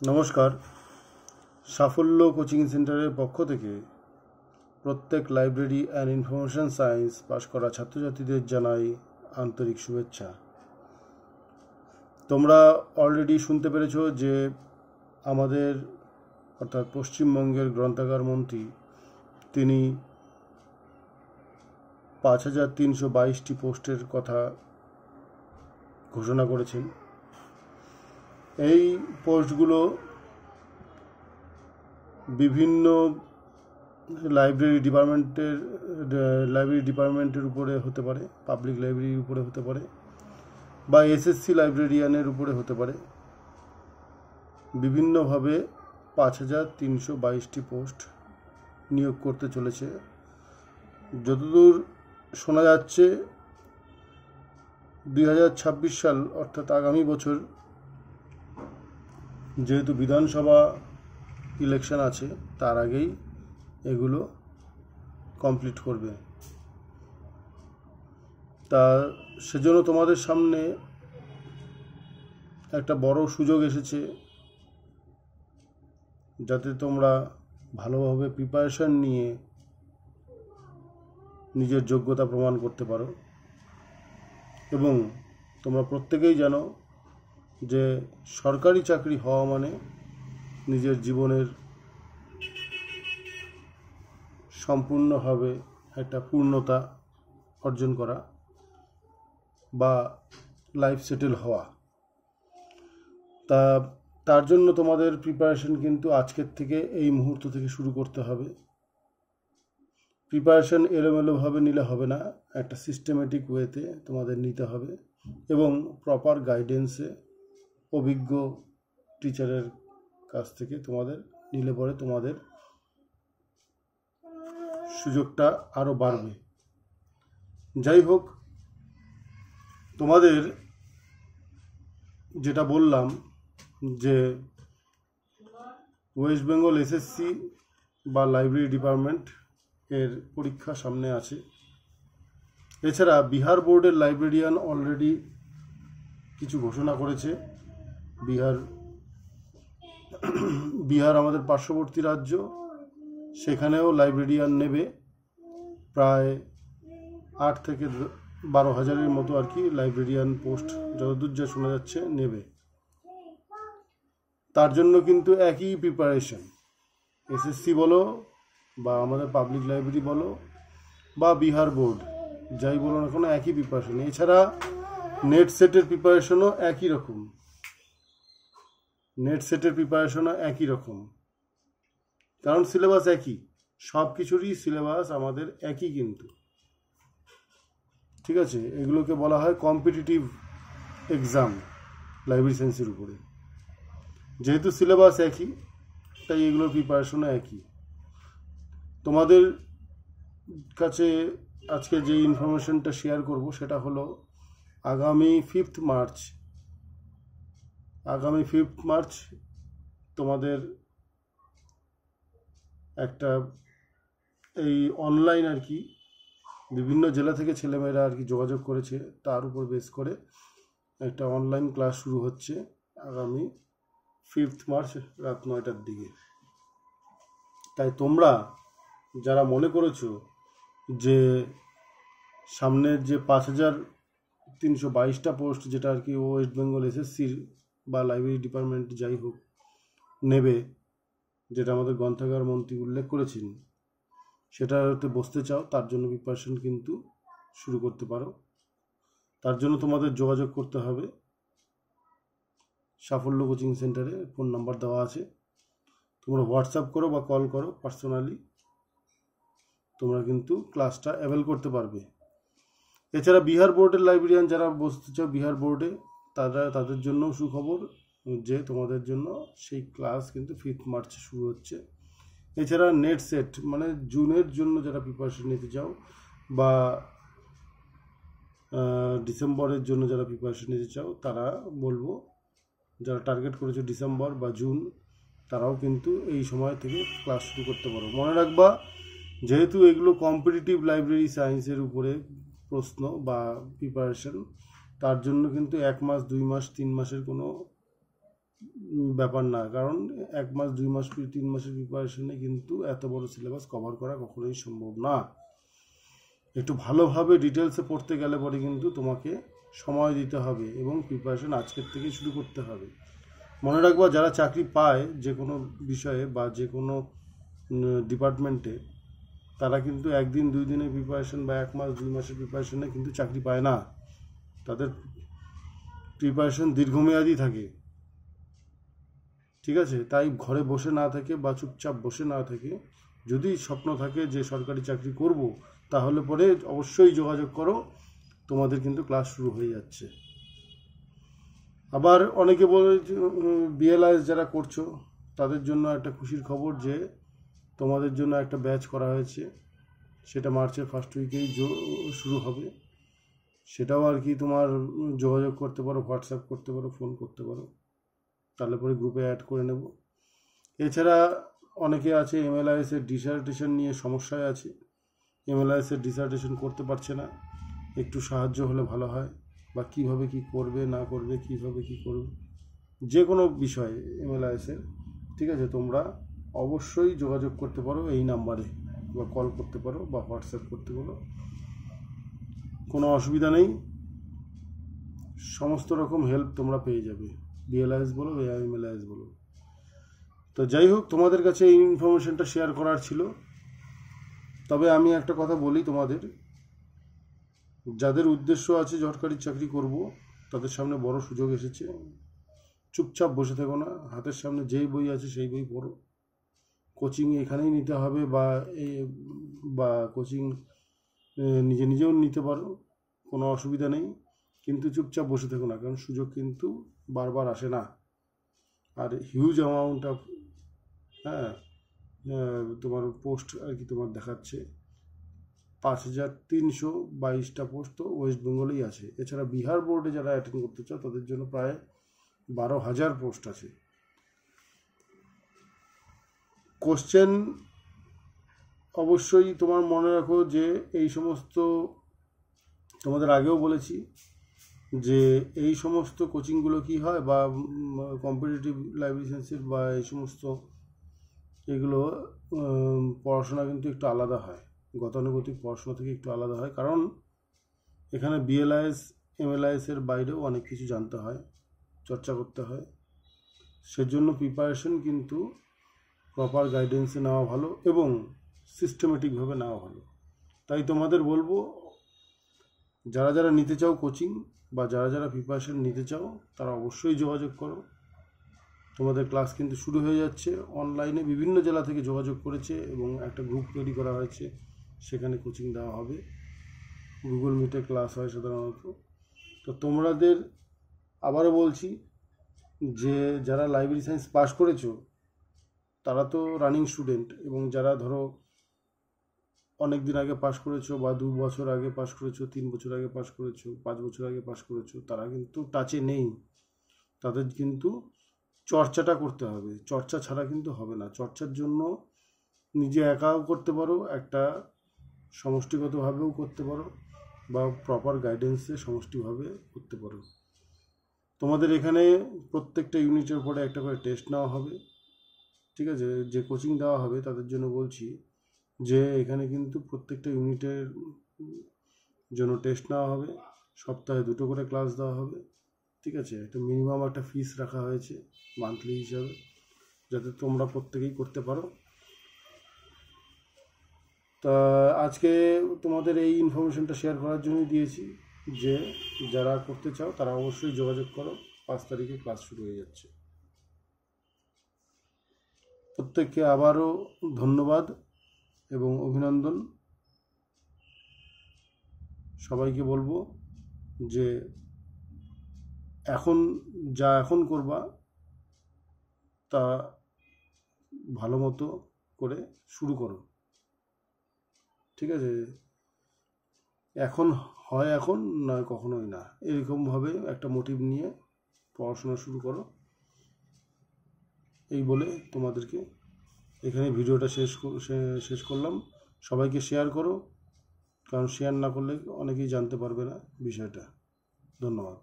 নমস্কার। সাফল্য কোচিং সেন্টারের পক্ষ থেকে প্রত্যেক লাইব্রেরি অ্যান্ড ইনফরমেশন সায়েন্স পাশ করা ছাত্রছাত্রীদের জানাই আন্তরিক শুভেচ্ছা। তোমরা অলরেডি শুনতে পেরেছ যে আমাদের অর্থাৎ পশ্চিমবঙ্গের গ্রন্থাগার মন্ত্রী তিনি 5322টি পোস্টের কথা ঘোষণা করেছেন। এই পোস্টগুলো বিভিন্ন লাইব্রেরি ডিপার্টমেন্টের উপরে হতে পারে, পাবলিক লাইব্রেরির উপরে হতে পারে, বা এসএসসি লাইব্রেরিয়ানের উপরে হতে পারে। বিভিন্নভাবে 5322টি পোস্ট নিয়োগ করতে চলেছে। যতদূর শোনা যাচ্ছে 2026 সাল অর্থাৎ আগামী বছর, যেহেতু বিধানসভা ইলেকশন আছে, তার আগেই এগুলো কমপ্লিট করবে। তা সেজন্য তোমাদের সামনে একটা বড় সুযোগ এসেছে, যাতে তোমরা ভালোভাবে প্রিপারেশন নিয়ে নিজের যোগ্যতা প্রমাণ করতে পারো। এবং তোমরা প্রত্যেকেই জানো যে সরকারি চাকরি হওয়া মানে নিজের জীবনের সম্পূর্ণভাবে একটা পূর্ণতা অর্জন করা বা লাইফ সেটেল হওয়া। তার জন্য তোমাদের প্রিপারেশন কিন্তু আজকের থেকে, এই মুহূর্ত থেকে শুরু করতে হবে। প্রিপারেশন এলোমেলোভাবে নিলে হবে না, একটা সিস্টেমেটিক ওয়েতে তোমাদের নিতে হবে এবং প্রপার গাইডেন্সে অভিজ্ঞ টিচারের কাছ থেকে তোমাদের নিলে পরে তোমাদের সুযোগটা আরও বাড়বে। যাই হোক, তোমাদের যেটা বললাম যে ওয়েস্ট বেঙ্গল এসএসসি বা লাইব্রেরি ডিপার্টমেন্ট এর পরীক্ষা সামনে আছে। এছাড়া বিহার বোর্ডের লাইব্রেরিয়ান অলরেডি কিছু ঘোষণা করেছে। বিহার আমাদের পার্শ্ববর্তী রাজ্য, সেখানেও লাইব্রেরিয়ান নেবে প্রায় 8 থেকে 12,000-এর মতো আর কি লাইব্রেরিয়ান পোস্ট, যতদূর যা শোনা যাচ্ছে নেবে। তার জন্য কিন্তু একই প্রিপারেশন, এসএসসি বলো বা আমাদের পাবলিক লাইব্রেরি বলো বা বিহার বোর্ড, যাই বলো না কোনো একই প্রিপারেশন। এছাড়া নেট সেটের প্রিপারেশনও একই রকম, কারণ সিলেবাস একই, সব কিছুরই সিলেবাস আমাদের একই কিন্তু, ঠিক আছে। এগুলোকে বলা হয় কম্পিটিটিভ এক্সাম লাইব্রেরি সায়েন্সের উপরে। যেহেতু সিলেবাস একই, তাই এগুলোর প্রিপারেশনও একই। তোমাদের কাছে আজকে যে ইনফরমেশনটা শেয়ার করব সেটা হলো আগামী 5 মার্চ তোমাদের একটা এই অনলাইন আর কি, বিভিন্ন জেলা থেকে ছেলেমেয়েরা আর কি যোগাযোগ করেছে, তার উপর বেস করে একটা অনলাইন ক্লাস শুরু হচ্ছে আগামী 5 মার্চ রাত 9টার দিকে। তাই তোমরা যারা মনে করেছো যে সামনের যে 5322টা পোস্ট, যেটা আর কি ওয়েস্ট বেঙ্গল এসএসসির বা লাইব্রেরি ডিপার্টমেন্ট যাই হোক নেবে, যেটা আমাদের গ্রন্থাগার মন্ত্রী উল্লেখ করেছেন, সেটাতে বসতে চাও, তার জন্য প্রিপারেশন কিন্তু শুরু করতে পারো। তার জন্য তোমাদের যোগাযোগ করতে হবে। সাফল্য কোচিং সেন্টারে ফোন নাম্বার দেওয়া আছে, তোমরা হোয়াটসঅ্যাপ করো বা কল করো পার্সোনালি, তোমরা কিন্তু ক্লাসটা অ্যাভেল করতে পারবে। এছাড়া বিহার বোর্ডের লাইব্রেরিয়ান যারা বসতে চাও বিহার বোর্ডে, তাদের জন্য সুখবর যে তোমাদের জন্য সেই ক্লাস কিন্তু 5 মার্চে শুরু হচ্ছে। এছাড়া নেট সেট মানে জুনের জন্য যারা প্রিপারেশন নিতে চাও, বা ডিসেম্বরের জন্য যারা প্রিপারেশন নিতে চাও, তারা বলবো যারা টার্গেট করেছে ডিসেম্বর বা জুন, তারাও কিন্তু এই সময় থেকে ক্লাস শুরু করতে পারো। মনে রাখবা, যেহেতু এগুলো কম্পিটিটিভ লাইব্রেরি সায়েন্সের উপরে প্রশ্ন বা প্রিপারেশন, তার জন্য কিন্তু 1 মাস 2 মাস 3 মাসের কোনো ব্যাপার না, কারণ 1 মাস 2 মাস 3 মাসের প্রিপারেশনে কিন্তু এত বড় সিলেবাস কভার করা কখনোই সম্ভব না। একটু ভালোভাবে ডিটেলসে পড়তে গেলে পরে কিন্তু তোমাকে সময় দিতে হবে এবং প্রিপারেশন আজকের থেকেই শুরু করতে হবে। মনে রাখবা, যারা চাকরি পায় যে কোনো বিষয়ে বা যে কোনো ডিপার্টমেন্টে, তারা কিন্তু 1 দিন 2 দিনের প্রিপারেশন বা 1 মাস 2 মাসের প্রিপারেশনে কিন্তু চাকরি পায় না। তাদের প্রিপারেশন দীর্ঘমেয়াদী থাকে। ঠিক আছে, তাই ঘরে বসে না থেকে বা চুপচাপ বসে না থেকে, যদি স্বপ্ন থাকে যে সরকারি চাকরি করব, তাহলে পরে অবশ্যই যোগাযোগ করো, তোমাদের কিন্তু ক্লাস শুরু হয়ে যাচ্ছে। আবার অনেকে বলে বিএলআইএস যারা করছো তাদের জন্য একটা খুশির খবর যে তোমাদের জন্য একটা ব্যাচ করা হয়েছে, সেটা মার্চের ফার্স্ট উইকেই শুরু হবে। সেটাও আর কি তোমার যোগাযোগ করতে পারো, হোয়াটসঅ্যাপ করতে পারো, ফোন করতে পারো, তাহলে পরে গ্রুপে অ্যাড করে নেব। এছাড়া অনেকে আছে এমএলআইএসের ডিসার্টেশন নিয়ে সমস্যায় আছে, এমএলআইএসের ডিসার্টেশন করতে পারছে না, একটু সাহায্য হলে ভালো হয়, বা কিভাবে কি করবে না করবে, কিভাবে কি করবে, যে কোনো বিষয়ে এমএলআইএসের। ঠিক আছে, তোমরা অবশ্যই যোগাযোগ করতে পারো এই নাম্বারে, বা কল করতে পারো বা হোয়াটসঅ্যাপ করতে পারো, কোনো অসুবিধা নেই। সমস্ত রকম হেল্প তোমরা পেয়ে যাবে, বিএলআইএস বলো বা এমএলআইএস বলো। তো যাই হোক, তোমাদের কাছে এই ইনফরমেশনটা শেয়ার করার ছিল। তবে আমি একটা কথা বলি তোমাদের, যাদের উদ্দেশ্য আছে সরকারি চাকরি করব, তাদের সামনে বড় সুযোগ এসেছে। চুপচাপ বসে থেকো না, হাতের সামনে যেই বই আছে সেই বই পড়ো। কোচিং এখানেই নিতে হবে বা কোচিং নিজেও নিতে পারো, কোনো অসুবিধা নেই, কিন্তু চুপচাপ বসে থেকো না, কারণ সুযোগ কিন্তু বারবার আসে না। আর হিউজ অ্যামাউন্ট অফ তোমার পোস্ট আর কি তোমার দেখাচ্ছে 5322টা পোস্ট তো ওয়েস্ট বেঙ্গলেই আছে। এছাড়া বিহার বোর্ডে যারা অ্যাটেন্ড করতে চাও তাদের জন্য প্রায় 12,000 পোস্ট আছে। কোশ্চেন অবশ্যই তোমার মনে রাখো যে এই সমস্ত, তোমাদের আগেও বলেছি যে এই সমস্ত কোচিংগুলো কি হয়, বা কম্পিটিটিভ লাইব্রেরি বা এই সমস্ত এগুলো পড়াশোনা কিন্তু একটু আলাদা হয়, গতানুগতিক পড়াশোনা থেকে একটু আলাদা হয়, কারণ এখানে বিএলআইএস এমএলআইএসের বাইরেও অনেক কিছু জানতে হয়, চর্চা করতে হয়। সেজন্য প্রিপারেশন কিন্তু প্রপার গাইডেন্সে নেওয়া ভালো এবং সিস্টেমেটিকভাবে নেওয়া ভালো। তাই তোমাদের বলবো, যারা যারা নিতে চাও কোচিং বা যারা যারা প্রিপারেশন নিতে চাও, তারা অবশ্যই যোগাযোগ করো। তোমাদের ক্লাস কিন্তু শুরু হয়ে যাচ্ছে। অনলাইনে বিভিন্ন জেলা থেকে যোগাযোগ করেছে এবং একটা গ্রুপ তৈরি করা হয়েছে, সেখানে কোচিং দেওয়া হবে। গুগল মিটে ক্লাস হয় সাধারণত। তো তোমাদের আবারও বলছি যে যারা লাইব্রেরি সায়েন্স পাস করেছো তারা তো রানিং স্টুডেন্ট, এবং যারা ধরো অনেক দিন আগে পাস করেছো বা 2 বছর আগে পাস করেছো, 3 বছর আগে পাস করেছো, 5 বছর আগে পাস করেছো, তারা কিন্তু টাচে নেই। তাদের কিন্তু চর্চাটা করতে হবে, চর্চা ছাড়া কিন্তু হবে না। চর্চার জন্য নিজে একাও করতে পারো, একটা সমষ্টিগতভাবেও করতে পারো, বা প্রপার গাইডেন্সে সমষ্টিভাবে করতে পারো। তোমাদের এখানে প্রত্যেকটা ইউনিটের পরে একটা করে টেস্ট নেওয়া হবে। ঠিক আছে, যে কোচিং দেওয়া হবে তাদের জন্য বলছি যে এখানে কিন্তু প্রত্যেকটা ইউনিটের জন্য টেস্ট নেওয়া হবে, সপ্তাহে 2টো করে ক্লাস দেওয়া হবে। ঠিক আছে, একটা মিনিমাম একটা ফিস রাখা হয়েছে মান্থলি হিসাবে, যাতে তোমরা প্রত্যেকেই করতে পারো। তা আজকে তোমাদের এই ইনফরমেশনটা শেয়ার করার জন্যই দিয়েছি যে যারা করতে চাও তারা অবশ্যই যোগাযোগ করো। 5 তারিখে ক্লাস শুরু হয়ে যাচ্ছে। প্রত্যেককে আবারও ধন্যবাদ এবং অভিনন্দন। সবাইকে বলবো যে এখন করবা তা ভালো মতো করে শুরু করো। ঠিক আছে, এখন নয় কখনোই না, এরকমভাবে একটা মোটিভ নিয়ে পড়াশোনা শুরু করো। এই বলে তোমাদেরকে এখানে ভিডিওটা শেষ করলাম। সবাইকে শেয়ার করো, কারণ শেয়ার না করলে অনেকেই জানতে পারবে না বিষয়টা। ধন্যবাদ।